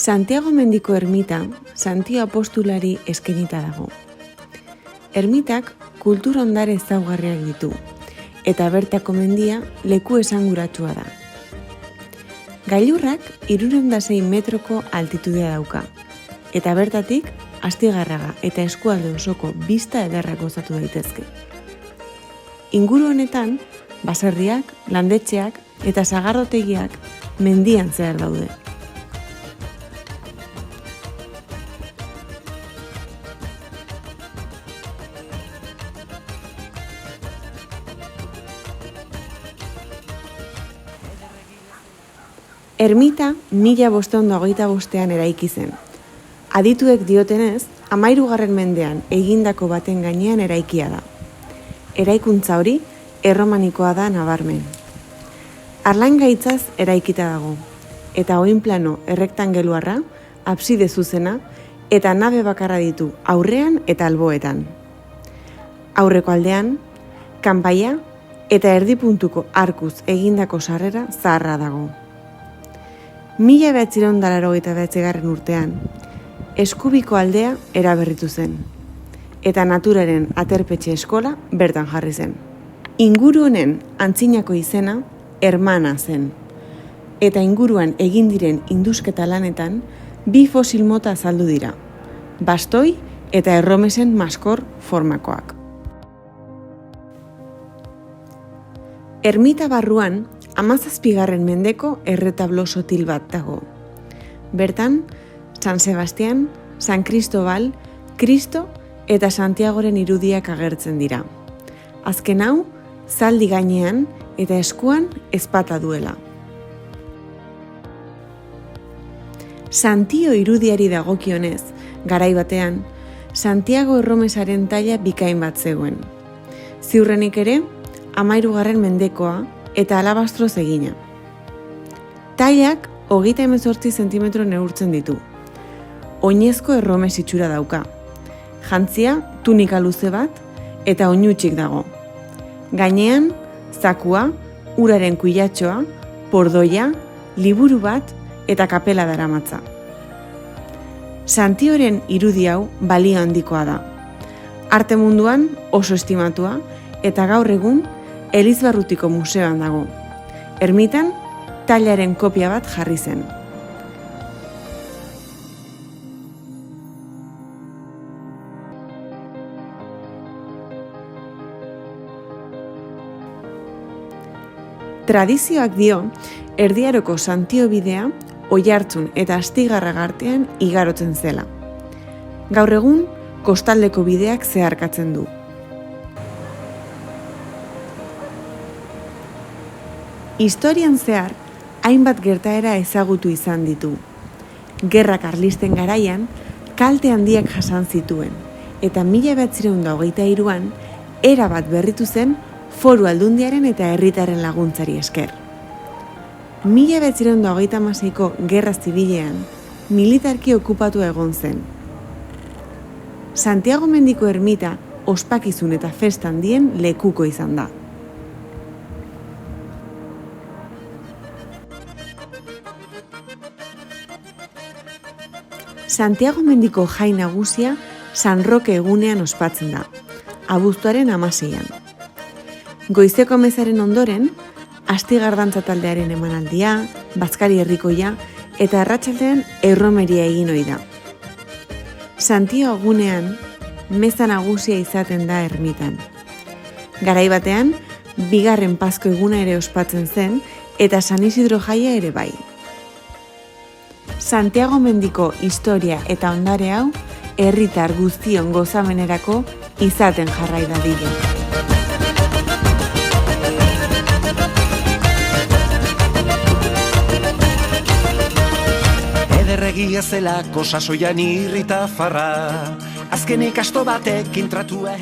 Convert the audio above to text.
Santiago Mendiko ermita Santio Apostolari eskainita dago. Ermitak kultura ondare ezaugarriak ditu, eta bertako mendia leku esanguratsua da. Gailurrak 306 metroko altitudea dauka, eta bertatik Astigarraga eta eskualde osoko bista ederrak gozatu daitezke. Inguru honetan, baserriak, landetxeak eta sagardotegiak mendian zehar daude. Ermita 1525 eraiki zen. Adituek diotenez, 13. mendean egindako baten gainean eraikia da. Eraikuntza hori erromanikoa da nabarmen. Harlangaitzaz eraikita dago, eta oinplano errektangeluarra, abside zuzena eta nabe bakarra ditu aurrean eta alboetan. Aurreko aldean, kanpaia eta erdipuntuko arkuz egindako sarrera zaharra dago. 1989 urtean, Eskubiko aldea eraberritu zen, eta naturaren aterpetxe eskola bertan jarri zen. Inguru honen antzinako izena Hermana zen, eta inguruan egin diren indusketa lanetan 2 fosil mota azaldu dira, bastoi eta erromesen maskor formakoak. Ermita barruan 17. mendeko erretablo sotil bat dago. Bertan, San Sebastian, San Cristobal, Kristo eta Santiagoren irudiak agertzen dira. Azken hau, zaldi gainean eta eskuan ezpata duela. Santio irudiari dagokionez, garai batean, Santiago erromesaren taila bikain bat zegoen. Ziurrenik ere, 13. mendekoa eta alabastroz egina. Tailak 38 zentimetro neurtzen ditu. Oinezko erromes itxura dauka. Jantzia tunika luze bat eta oinutsik dago. Gainean, zakua, uraren kuilatxoa, pordoia, liburu bat eta kapela daramatza. Santioren irudi hau balio handikoa da. Arte munduan oso estimatua eta gaur egun Elizbarrutiko museoan dago. Ermitan, tailaren kopia bat jarri zen. Tradizioak dio, Erdi Aroko Santio bidea Oiartzun eta Astigarraga artean igarotzen zela. Gaur egun, kostaldeko bideak zeharkatzen du. Historian zehar, hainbat gertaera ezagutu izan ditu. Gerra Karlisten garaian, kalte handiak jasan zituen, eta 1923an, erabat berritu zen Foru Aldundiaren eta herritarren laguntzari esker. 1936ko Gerra Zibilean, militarki okupatu egon zen. Santiago Mendiko ermita ospakizun eta festa handien lekuko izan da. Santiago Mendiko jai nagusia San Roke egunean ospatzen da, abuztuaren 16an. Goizeko mezaren ondoren, Astigardantza taldearen emanaldia, bazkari herrikoia eta arratsaldean erromeria egin ohi da. Santio egunean, meza nagusia izaten da ermitan. Garai batean, 2. Pasko eguna ere ospatzen zen eta San Isidro jaia ere bai. Santiago Mendiko historia eta ondare hau herritar guztion gozamenerako izaten jarrai dadila. Ederregia zelako sasoian irrita farra, azkenik asto batekin tratua